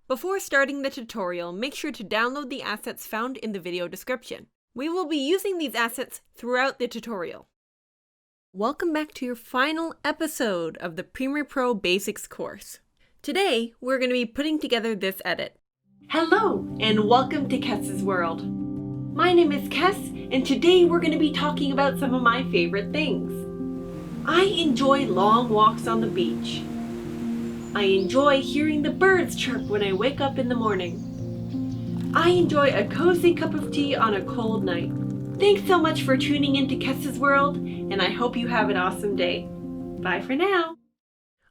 Before starting the tutorial, make sure to download the assets found in the video description. We will be using these assets throughout the tutorial. Welcome back to your final episode of the Premiere Pro Basics course. Today, we're going to be putting together this edit. Hello, and welcome to Kess's World. My name is Kess, and today we're going to be talking about some of my favorite things. I enjoy long walks on the beach. I enjoy hearing the birds chirp when I wake up in the morning. I enjoy a cozy cup of tea on a cold night. Thanks so much for tuning into Kess's World, and I hope you have an awesome day. Bye for now.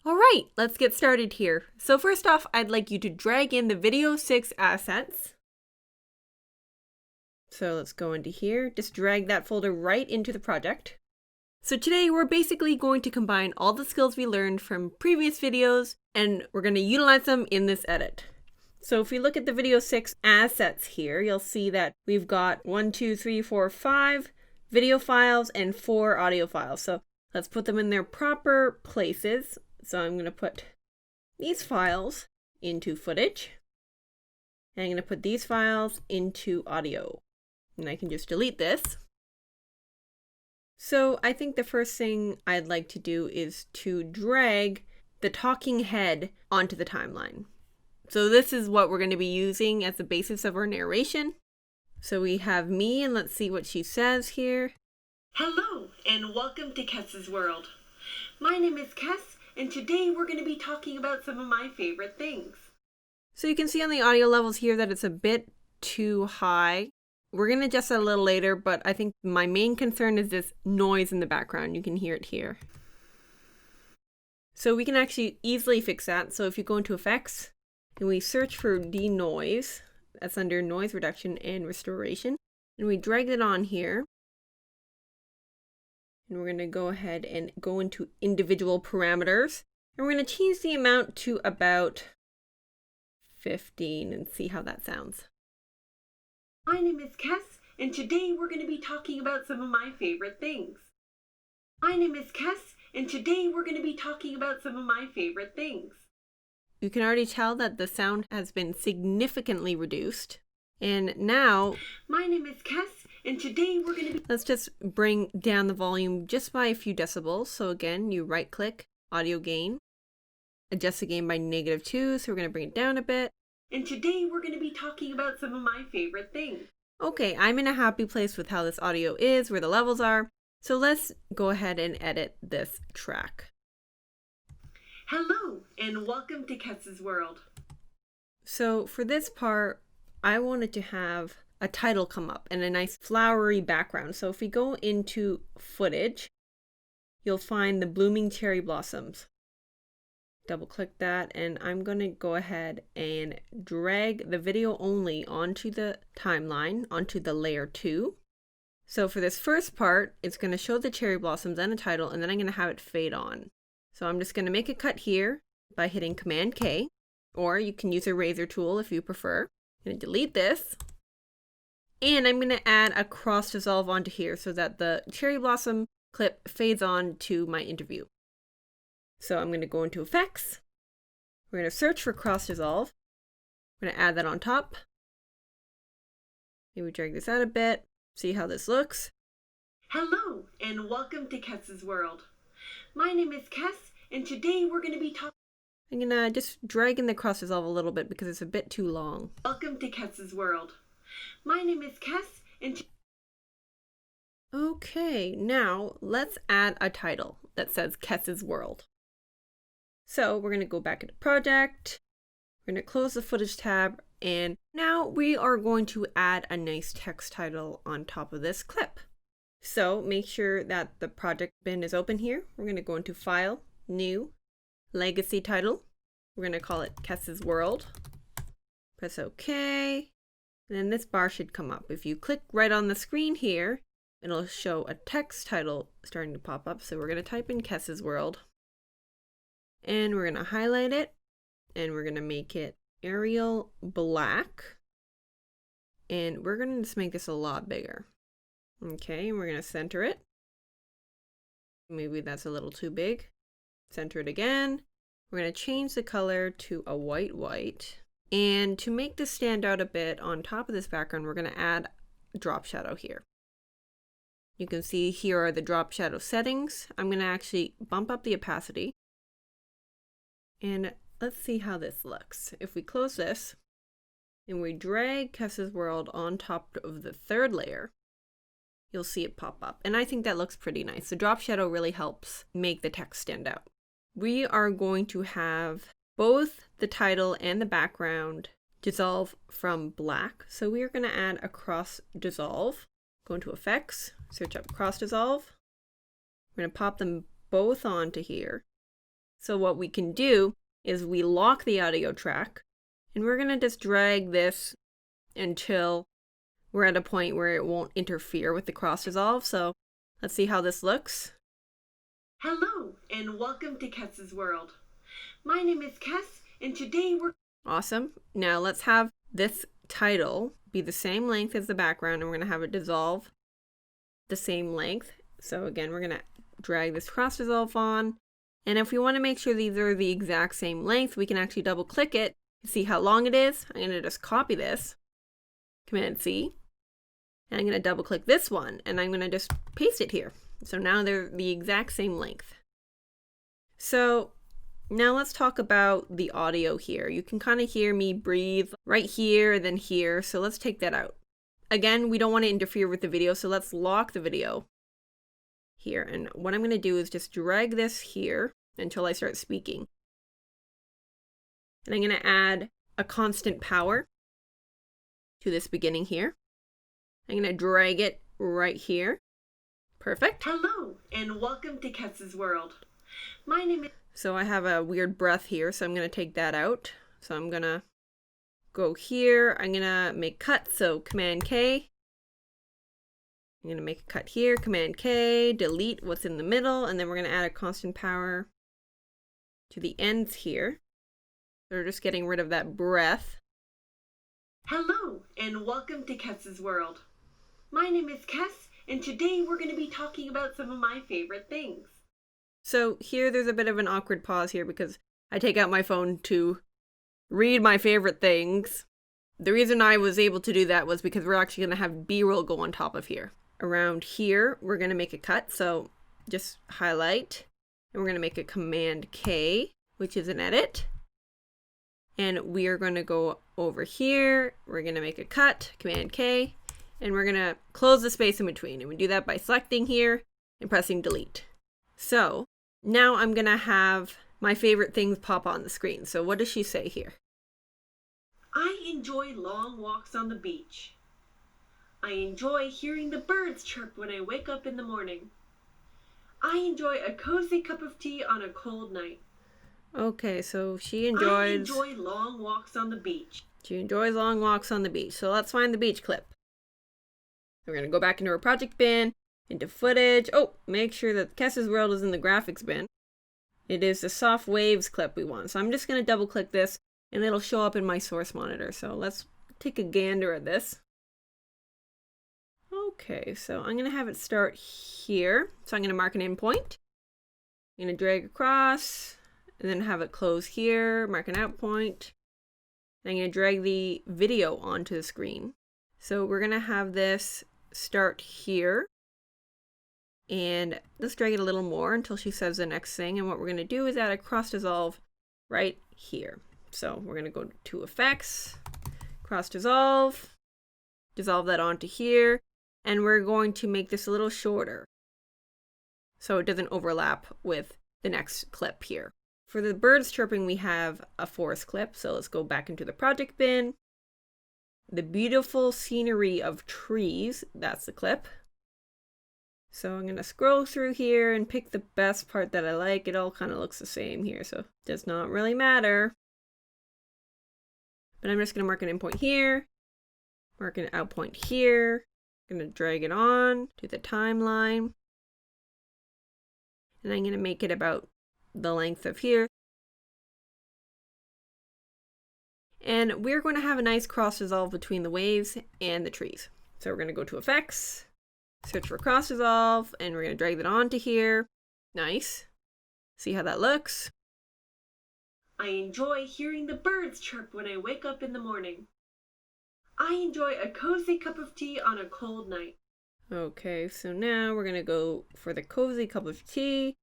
Alright, let's get started here. So first off, I'd like you to drag in the Video 6 assets. So let's go into here, just drag that folder right into the project. So today we're basically going to combine all the skills we learned from previous videos and we're going to utilize them in this edit. So if we look at the Video 6 assets here, you'll see that we've got 5 video files and 4 audio files. So let's put them in their proper places. So I'm going to put these files into footage and I'm going to put these files into audio. And I can just delete this. So I think the first thing I'd like to do is to drag the talking head onto the timeline. So this is what we're going to be using as the basis of our narration. So we have me, and let's see what she says here. Hello, and welcome to Kess's World. My name is Kess, and today we're going to be talking about some of my favorite things. So you can see on the audio levels here that it's a bit too high. We're going to adjust that a little later, but I think my main concern is this noise in the background. You can hear it here. So we can actually easily fix that. So if you go into Effects and we search for Denoise, that's under Noise Reduction and Restoration, and we drag it on here. And we're going to go ahead and go into individual parameters. And we're going to change the amount to about 15 and see how that sounds. My name is Kess, and today we're going to be talking about some of my favorite things. My name is Kess, and today we're going to be talking about some of my favorite things. You can already tell that the sound has been significantly reduced. And now, my name is Kess, and today we're going to be... Let's just bring down the volume just by a few decibels. So again, you right-click, audio gain, adjust the gain by -2, so we're going to bring it down a bit. And today we're going to be talking about some of my favorite things. Okay, I'm in a happy place with how this audio is, where the levels are. So let's go ahead and edit this track. Hello, and welcome to Kess's World. So for this part, I wanted to have a title come up and a nice flowery background. So if we go into footage, you'll find the blooming cherry blossoms. Double click that, and I'm going to go ahead and drag the video only onto the timeline, onto the layer 2. So for this first part, it's going to show the cherry blossoms and the title, and then I'm going to have it fade on. So I'm just going to make a cut here by hitting Command K, or you can use a razor tool if you prefer. I'm going to delete this, and I'm going to add a cross dissolve onto here so that the cherry blossom clip fades on to my interview. So I'm going to go into Effects, we're going to search for Cross Dissolve, I'm going to add that on top, maybe drag this out a bit, see how this looks. Hello, and welcome to Kess's World. My name is Kess, and today we're going to be talking... I'm going to just drag in the Cross Dissolve a little bit because it's a bit too long. Welcome to Kess's World. My name is Kess, and... Okay, now let's add a title that says Kess's World. So we're going to go back into Project, we're going to close the Footage tab, and now we are going to add a nice text title on top of this clip. So make sure that the project bin is open here. We're going to go into File, New, Legacy Title. We're going to call it Kess's World. Press OK, and then this bar should come up. If you click right on the screen here, it'll show a text title starting to pop up. So we're going to type in Kess's World. And we're going to highlight it, and we're going to make it Arial Black. And we're going to just make this a lot bigger. Okay, and we're going to center it. Maybe that's a little too big. Center it again. We're going to change the color to a white. And to make this stand out a bit on top of this background, we're going to add a drop shadow here. You can see here are the drop shadow settings. I'm going to actually bump up the opacity. And let's see how this looks. If we close this and we drag Kess's World on top of the third layer, you'll see it pop up. And I think that looks pretty nice. The drop shadow really helps make the text stand out. We are going to have both the title and the background dissolve from black. So we are going to add a cross dissolve. Go into effects, search up cross dissolve. We're going to pop them both onto here. So what we can do is we lock the audio track, and we're going to just drag this until we're at a point where it won't interfere with the cross dissolve. So let's see how this looks. Hello and welcome to Kess's World. My name is Kess, and today we're... Awesome. Now let's have this title be the same length as the background, and we're going to have it dissolve the same length. So again, we're going to drag this cross dissolve on. And if we want to make sure these are the exact same length, we can actually double click it to see how long it is. I'm going to just copy this, Command C, and I'm going to double click this one, and I'm going to just paste it here. So now they're the exact same length. So now let's talk about the audio here. You can kind of hear me breathe right here, then here. So let's take that out. Again, we don't want to interfere with the video, so let's lock the video here. And what I'm going to do is just drag this here until I start speaking. And I'm going to add a constant power to this beginning here. I'm going to drag it right here. Perfect. Hello and welcome to Kess's World. My name is... So I have a weird breath here, so I'm going to take that out. So I'm going to go here. I'm going to make cuts, so Command K. I'm going to make a cut here, Command K, delete what's in the middle, and then we're going to add a constant power to the ends here. So we're just getting rid of that breath. Hello and welcome to Kess's World. My name is Kess, and today we're going to be talking about some of my favorite things. So here there's a bit of an awkward pause here because I take out my phone to read my favorite things. The reason I was able to do that was because we're actually going to have B-roll go on top of here. Around here, we're going to make a cut, so just highlight, and we're going to make a Command K, which is an edit. And we are going to go over here, we're going to make a cut, Command K, and we're going to close the space in between. And we do that by selecting here and pressing delete. So now I'm going to have my favorite things pop on the screen. So what does she say here? I enjoy long walks on the beach. I enjoy hearing the birds chirp when I wake up in the morning. I enjoy a cozy cup of tea on a cold night. Okay, so she enjoys... I enjoy long walks on the beach. She enjoys long walks on the beach. So let's find the beach clip. We're going to go back into our project bin, into footage. Oh, make sure that Kess's World is in the graphics bin. It is the soft waves clip we want. So I'm just going to double click this, and it'll show up in my source monitor. So let's take a gander at this. Okay, so I'm going to have it start here. So I'm going to mark an endpoint. I'm going to drag across, and then have it close here, mark an out point. And I'm going to drag the video onto the screen. So we're going to have this start here. And let's drag it a little more until she says the next thing. And what we're going to do is add a cross dissolve right here. So we're going to go to effects, cross dissolve, dissolve that onto here. And we're going to make this a little shorter so it doesn't overlap with the next clip here. For the birds chirping, we have a forest clip. So let's go back into the project bin. The beautiful scenery of trees, that's the clip. So I'm going to scroll through here and pick the best part that I like. It all kind of looks the same here, so it does not really matter. But I'm just going to mark an endpoint here, mark an out point here. I'm going to drag it on to the timeline. And I'm going to make it about the length of here. And we're going to have a nice cross dissolve between the waves and the trees. So we're going to go to effects, search for cross dissolve, and we're going to drag that onto here. Nice. See how that looks? I enjoy hearing the birds chirp when I wake up in the morning. I enjoy a cozy cup of tea on a cold night. Okay, so now we're going to go for the cozy cup of tea.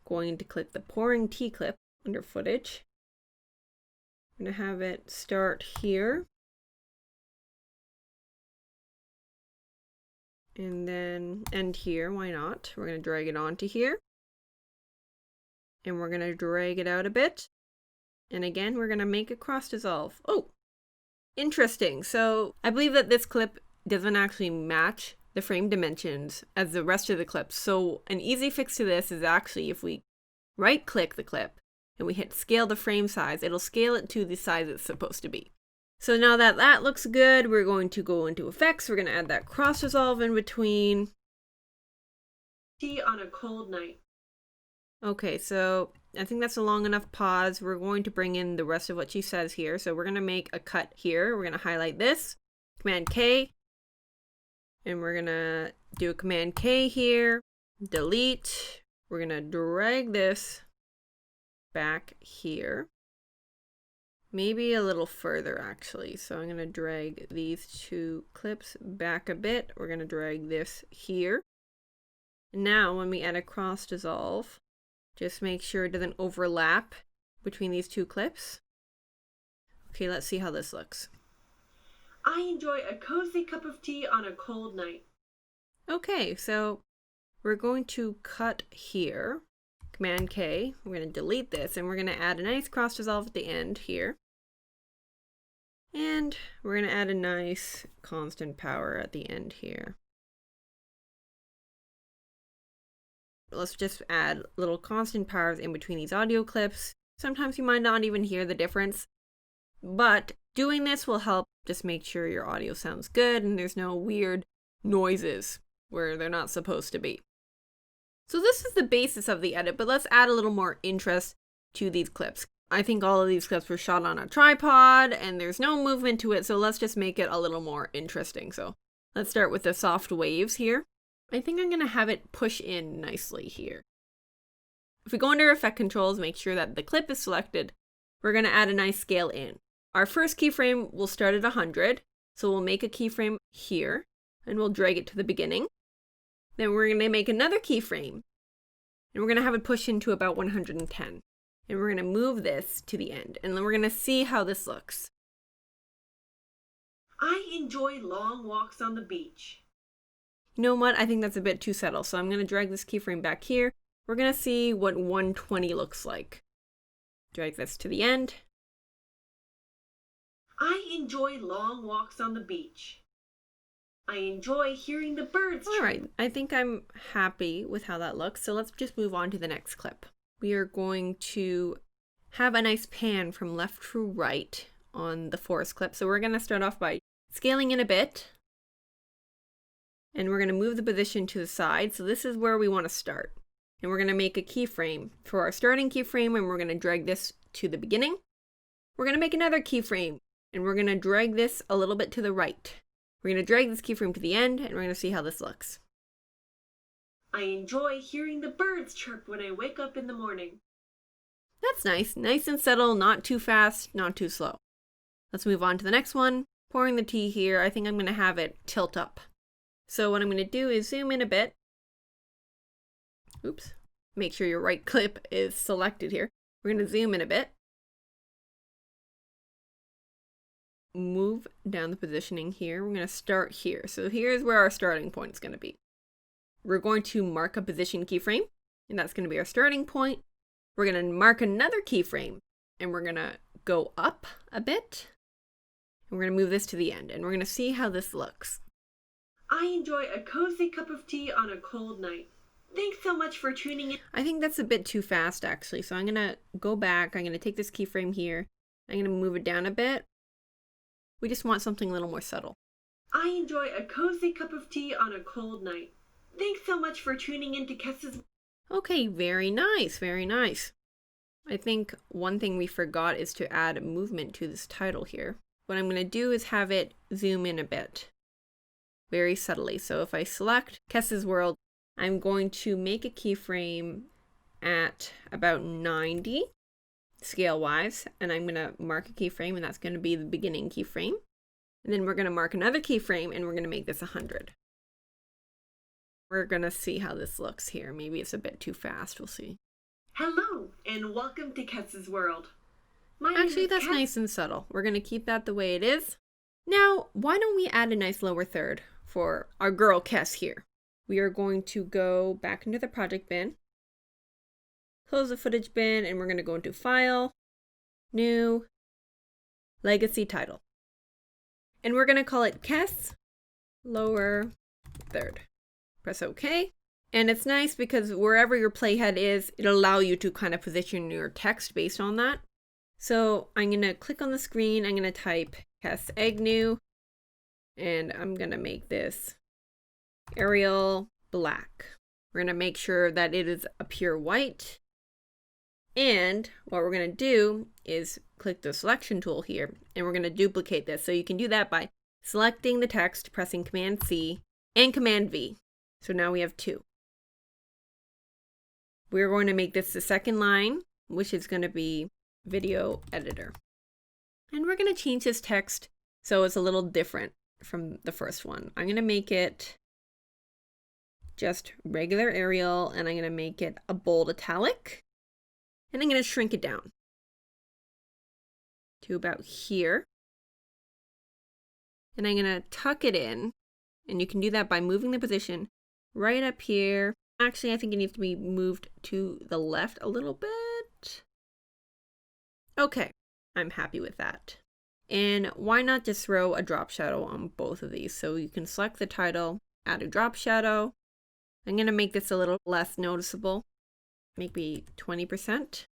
Going to click the pouring tea clip under footage. I'm going to have it start here. And then end here, why not? We're going to drag it onto here. And we're going to drag it out a bit. And again, we're going to make a cross dissolve. Oh, interesting. So I believe that this clip doesn't actually match the frame dimensions as the rest of the clips. So an easy fix to this is actually if we right click the clip and we hit scale the frame size, it'll scale it to the size it's supposed to be. So now that that looks good, we're going to go into effects. We're going to add that cross dissolve in between. Tea on a cold night. Okay, so I think that's a long enough pause. We're going to bring in the rest of what she says here. So we're going to make a cut here. We're going to highlight this, Command K, and we're going to do a Command K here, delete. We're going to drag this back here. Maybe a little further actually. So I'm going to drag these two clips back a bit. We're going to drag this here. Now when we add a cross dissolve, just make sure it doesn't overlap between these two clips. Okay, let's see how this looks. I enjoy a cozy cup of tea on a cold night. Okay, so we're going to cut here. Command K. We're going to delete this and we're going to add a nice cross dissolve at the end here. And we're going to add a nice constant power at the end here. Let's just add little constant powers in between these audio clips. Sometimes you might not even hear the difference, but doing this will help just make sure your audio sounds good and there's no weird noises where they're not supposed to be. So this is the basis of the edit, but let's add a little more interest to these clips. I think all of these clips were shot on a tripod and there's no movement to it, so let's just make it a little more interesting. So let's start with the soft waves here. I think I'm going to have it push in nicely here. If we go under effect controls, make sure that the clip is selected. We're going to add a nice scale in. Our first keyframe will start at 100. So we'll make a keyframe here and we'll drag it to the beginning. Then we're going to make another keyframe and we're going to have it push into about 110. And we're going to move this to the end. And then we're going to see how this looks. I enjoy long walks on the beach. You know what? I think that's a bit too subtle. So I'm going to drag this keyframe back here. We're going to see what 120 looks like. Drag this to the end. I enjoy long walks on the beach. I enjoy hearing the birds. All right, I think I'm happy with how that looks. So let's just move on to the next clip. We are going to have a nice pan from left to right on the forest clip. So we're going to start off by scaling in a bit. And we're going to move the position to the side. So this is where we want to start. And we're going to make a keyframe for our starting keyframe and we're going to drag this to the beginning. We're going to make another keyframe and we're going to drag this a little bit to the right. We're going to drag this keyframe to the end and we're going to see how this looks. I enjoy hearing the birds chirp when I wake up in the morning. That's nice. Nice and subtle, not too fast, not too slow. Let's move on to the next one. Pouring the tea here. I think I'm going to have it tilt up. So what I'm going to do is zoom in a bit. Oops. Make sure your right clip is selected here. We're going to zoom in a bit. Move down the positioning here. We're going to start here. So here's where our starting point is going to be. We're going to mark a position keyframe, and that's going to be our starting point. We're going to mark another keyframe, and we're going to go up a bit. And we're going to move this to the end, and we're going to see how this looks. I enjoy a cozy cup of tea on a cold night. Thanks so much for tuning in. I think that's a bit too fast, actually. So I'm going to go back. I'm going to take this keyframe here. I'm going to move it down a bit. We just want something a little more subtle. I enjoy a cozy cup of tea on a cold night. Thanks so much for tuning in to Kess's. Okay, very nice, very nice. I think one thing we forgot is to add movement to this title here. What I'm going to do is have it zoom in a bit. Very subtly. So if I select Kess's World, I'm going to make a keyframe at about 90. scale-wise, and I'm going to mark a keyframe, and that's going to be the beginning keyframe. And then we're going to mark another keyframe, and we're going to make this 100. We're going to see how this looks here. Maybe it's a bit too fast. We'll see. Hello, and welcome to Kess's World. Actually, that's nice and subtle. We're going to keep that the way it is. Now, why don't we add a nice lower third for our girl Kess here? We are going to go back into the project bin, close the footage bin, and we're going to go into File, New, Legacy Title. And we're going to call it Kess Lower Third. Press OK. And it's nice because wherever your playhead is, it'll allow you to kind of position your text based on that. So I'm going to click on the screen, I'm going to type Kess Agnew, and I'm going to make this Arial black. We're going to make sure that it is a pure white. And what we're going to do is click the selection tool here, and we're going to duplicate this. So you can do that by selecting the text, pressing Command C and Command V. So now we have 2. We're going to make this the second line, which is going to be video editor. And we're going to change this text so it's a little different from the first one. I'm going to make it just regular Arial, and I'm going to make it a bold italic, and I'm going to shrink it down to about here. And I'm going to tuck it in, and you can do that by moving the position right up here. Actually, I think it needs to be moved to the left a little bit. Okay, I'm happy with that. And why not just throw a drop shadow on both of these? So you can select the title, add a drop shadow. I'm going to make this a little less noticeable, maybe 20%.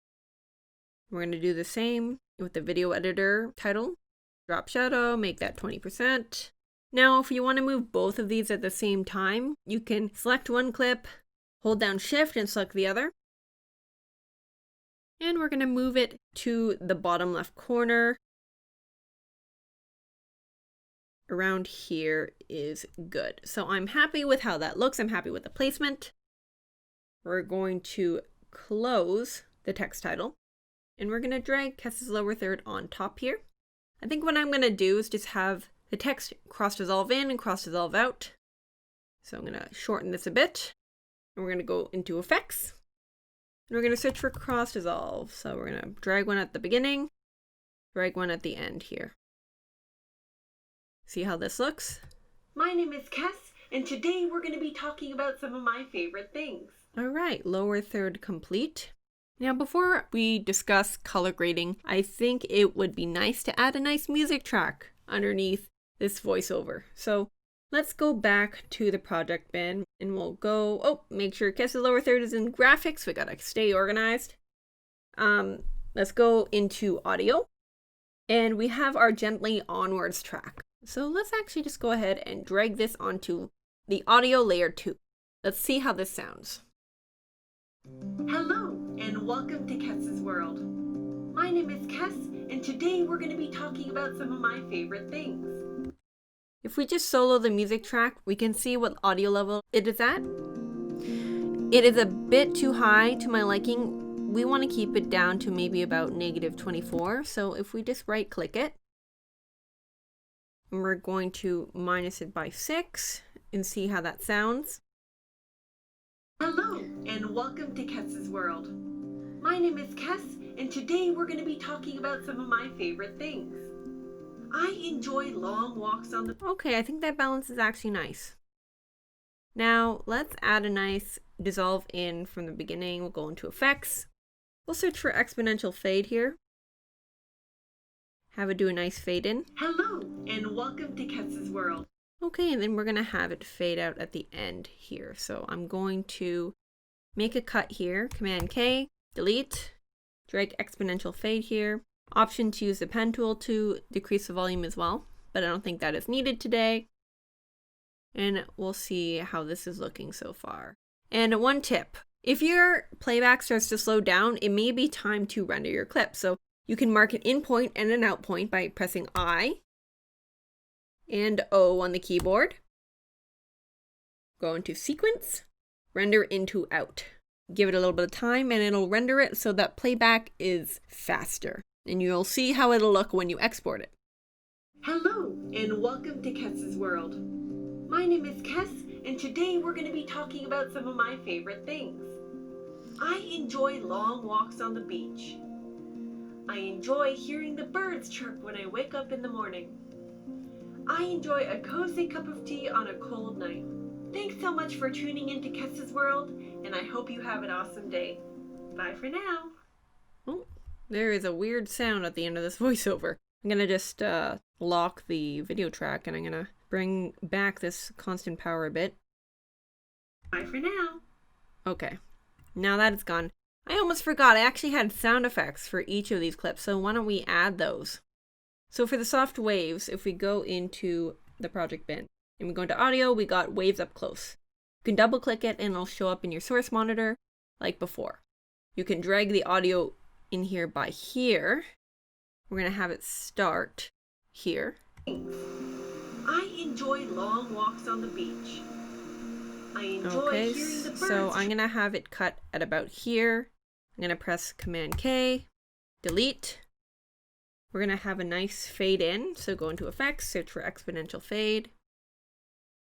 We're going to do the same with the video editor title. Drop shadow, make that 20%. Now, if you want to move both of these at the same time, you can select one clip, hold down Shift and select the other. And we're going to move it to the bottom left corner. Around here is good. So I'm happy with how that looks. I'm happy with the placement. We're going to close the text title, and we're going to drag Kess's lower third on top here. I think what I'm going to do is just have the text cross dissolve in and cross dissolve out. So I'm going to shorten this a bit, and we're going to go into Effects. And we're going to search for cross dissolve. So we're going to drag one at the beginning, drag one at the end here. See how this looks? My name is Kess, and today we're going to be talking about some of my favorite things. All right, lower third complete. Now, before we discuss color grading, I think it would be nice to add a nice music track underneath this voiceover. So let's go back to the project bin, and we'll go, make sure Kess's lower third is in graphics. We gotta stay organized. Let's go into audio, and we have our Gently Onwards track. So let's actually just go ahead and drag this onto the audio layer 2. Let's see how this sounds. Hello, and welcome to Kess's World. My name is Kess, and today we're going to be talking about some of my favorite things. If we just solo the music track, we can see what audio level it is at. It is a bit too high to my liking. We want to keep it down to maybe about -24. So if we just right click it, and we're going to minus it by 6 and see how that sounds. Hello, and welcome to Kess's World. My name is Kess, and today we're going to be talking about some of my favorite things. I enjoy long walks on the... Okay, I think that balance is actually nice. Now, let's add a nice dissolve in from the beginning. We'll go into Effects. We'll search for exponential fade here. Have it do a nice fade in. Hello, and welcome to Kess's World. Okay, and then we're going to have it fade out at the end here. So I'm going to make a cut here. Command K, delete, drag exponential fade here. Option to use the pen tool to decrease the volume as well, but I don't think that is needed today. And we'll see how this is looking so far. And one tip, if your playback starts to slow down, it may be time to render your clip. So you can mark an in point and an out point by pressing I and O on the keyboard. Go into Sequence, Render into Out. give it a little bit of time and it'll render it so that playback is faster. And you'll see how it'll look when you export it. Hello, and welcome to Kess's World. My name is Kess, and today we're going to be talking about some of my favorite things. I enjoy long walks on the beach. I enjoy hearing the birds chirp when I wake up in the morning. I enjoy a cozy cup of tea on a cold night. Thanks so much for tuning into Kess's World, and I hope you have an awesome day. Bye for now. Oh, there is a weird sound at the end of this voiceover. I'm going to just lock the video track, and I'm going to bring back this constant power a bit. Bye for now. Okay, now that it's gone. I almost forgot, I actually had sound effects for each of these clips, so why don't we add those? So for the soft waves, if we go into the project bin, and we go into audio, we got waves up close. You can double click it and it'll show up in your source monitor like before. You can drag the audio in here by here. We're going to have it start here. I enjoy long walks on the beach. I enjoy hearing the birds. So I'm going to have it cut at about here. I'm going to press Command K, delete. We're going to have a nice fade in. So go into effects, search for exponential fade.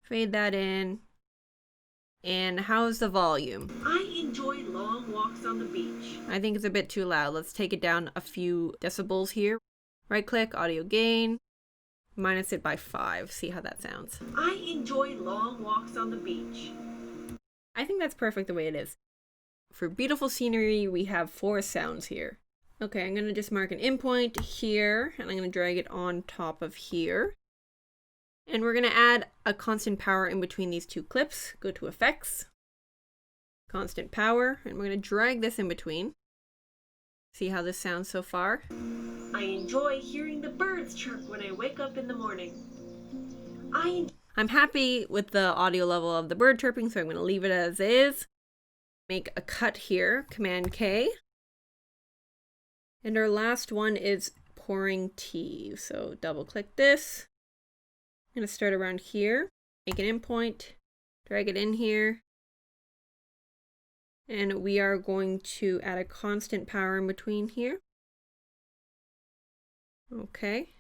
Fade that in. And how's the volume? I enjoy long walks on the beach. I think it's a bit too loud. Let's take it down a few decibels here. Right click, audio gain. Minus it by 5. See how that sounds. I enjoy long walks on the beach. I think that's perfect the way it is. For beautiful scenery, we have 4 sounds here. Okay, I'm going to just mark an endpoint here, and I'm going to drag it on top of here. And we're going to add a constant power in between these 2 clips. Go to effects, constant power, and we're going to drag this in between. See how this sounds so far? I enjoy hearing the birds chirp when I wake up in the morning. I'm happy with the audio level of the bird chirping, so I'm going to leave it as is. Make a cut here, Command K. And our last one is pouring tea. So double click this. I'm going to start around here, make an endpoint, drag it in here. And we are going to add a constant power in between here. Okay.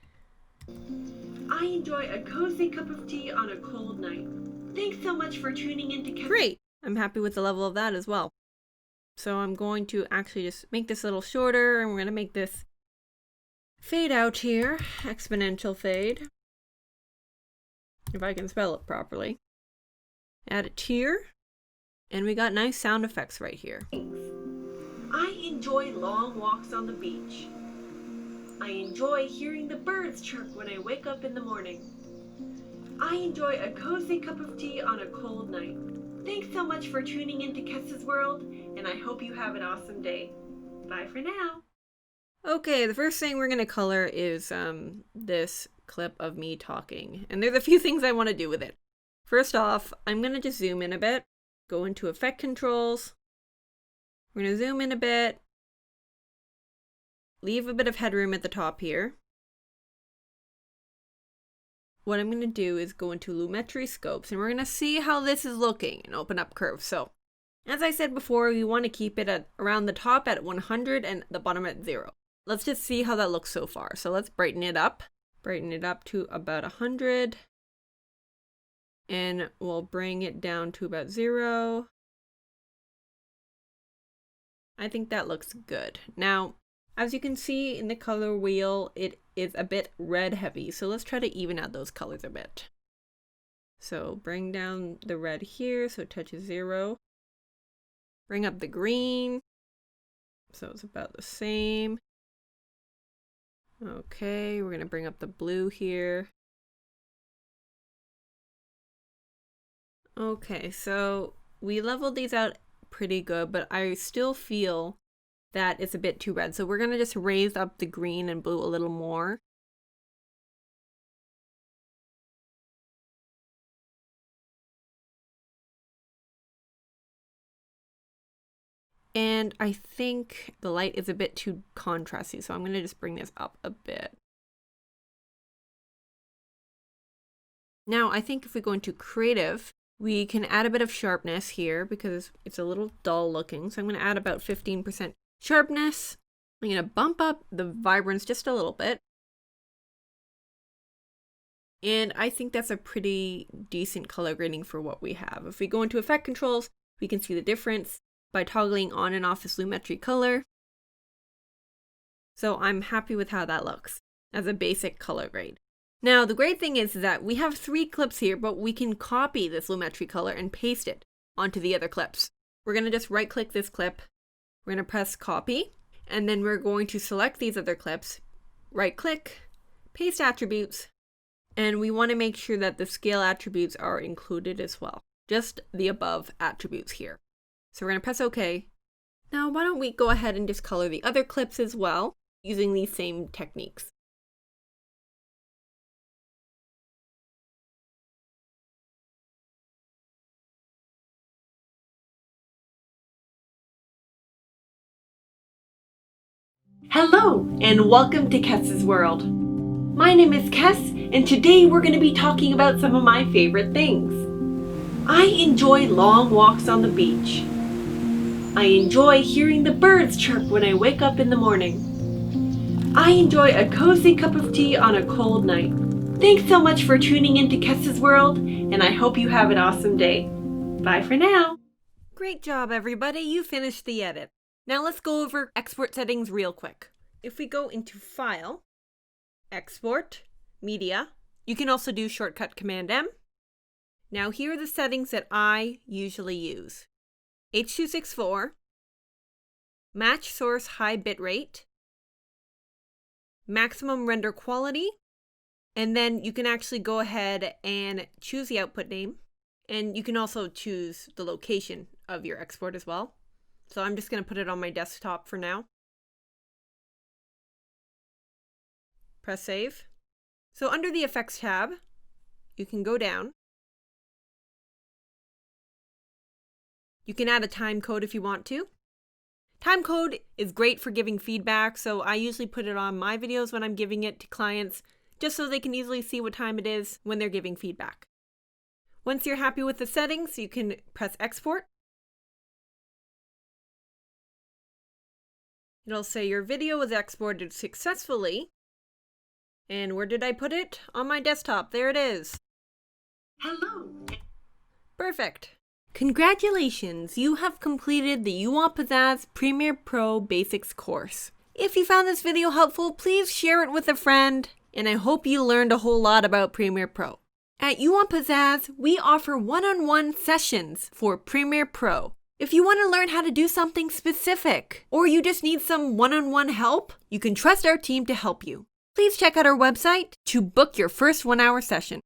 I enjoy a cozy cup of tea on a cold night. Thanks so much for tuning in to Kess. Great! I'm happy with the level of that as well. So I'm going to actually just make this a little shorter, and we're going to make this fade out here. Exponential fade. If I can spell it properly. Add it here. And we got nice sound effects right here. I enjoy long walks on the beach. I enjoy hearing the birds chirp when I wake up in the morning. I enjoy a cozy cup of tea on a cold night. Thanks so much for tuning in to Kess's World, and I hope you have an awesome day. Bye for now. Okay, the first thing we're going to color is this clip of me talking. And there's a few things I want to do with it. First off, I'm going to just zoom in a bit. Go into effect controls. We're going to zoom in a bit. Leave a bit of headroom at the top here. What I'm going to do is go into Lumetri scopes, and we're going to see how this is looking and open up curves. So, as I said before, we want to keep it at around the top at 100 and the bottom at 0. Let's just see how that looks so far. So let's brighten it up. Brighten it up to about 100. And we'll bring it down to about 0. I think that looks good. Now, as you can see in the color wheel, it is a bit red heavy. So let's try to even out those colors a bit. So bring down the red here so it touches 0. Bring up the green. So it's about the same. Okay, we're going to bring up the blue here. Okay, so we leveled these out pretty good, but I still feel that it's a bit too red. So we're going to just raise up the green and blue a little more. And I think the light is a bit too contrasty, so I'm going to just bring this up a bit. Now, I think if we go into creative, We can add a bit of sharpness here because it's a little dull looking. So I'm going to add about 15% sharpness. I'm going to bump up the vibrance just a little bit. And I think that's a pretty decent color grading for what we have. If we go into effect controls, we can see the difference by toggling on and off this lumetri color. So I'm happy with how that looks as a basic color grade. Now, the great thing is that we have 3 clips here, but we can copy this lumetri color and paste it onto the other clips. We're going to just right click this clip. We're going to press copy, and then we're going to select these other clips, right click, paste attributes, and we want to make sure that the scale attributes are included as well. Just the above attributes here. So we're going to press OK. Now, why don't we go ahead and just color the other clips as well using these same techniques. Hello, and welcome to Kess's World. My name is Kess, and today we're going to be talking about some of my favorite things. I enjoy long walks on the beach. I enjoy hearing the birds chirp when I wake up in the morning. I enjoy a cozy cup of tea on a cold night. Thanks so much for tuning into Kess's World, and I hope you have an awesome day. Bye for now. Great job, everybody. You finished the edit. Now let's go over export settings real quick. If we go into File, Export, Media, you can also do shortcut Command M. Now here are the settings that I usually use. H.264, Match Source High Bitrate, Maximum Render Quality, and then you can actually go ahead and choose the output name, and you can also choose the location of your export as well. So I'm just going to put it on my desktop for now. Press save. So under the effects tab, you can go down. You can add a time code if you want to. Time code is great for giving feedback, so I usually put it on my videos when I'm giving it to clients, just so they can easily see what time it is when they're giving feedback. Once you're happy with the settings, you can press export. It'll say your video was exported successfully. And where did I put it? On my desktop. There it is. Hello. Perfect. Congratulations, you have completed the You Want Pizzazz Premiere Pro Basics course. If you found this video helpful, please share it with a friend, and I hope you learned a whole lot about Premiere Pro. At You Want Pizzazz, we offer one-on-one sessions for Premiere Pro. If you want to learn how to do something specific, or you just need some one-on-one help, you can trust our team to help you. Please check out our website to book your first 1-hour session.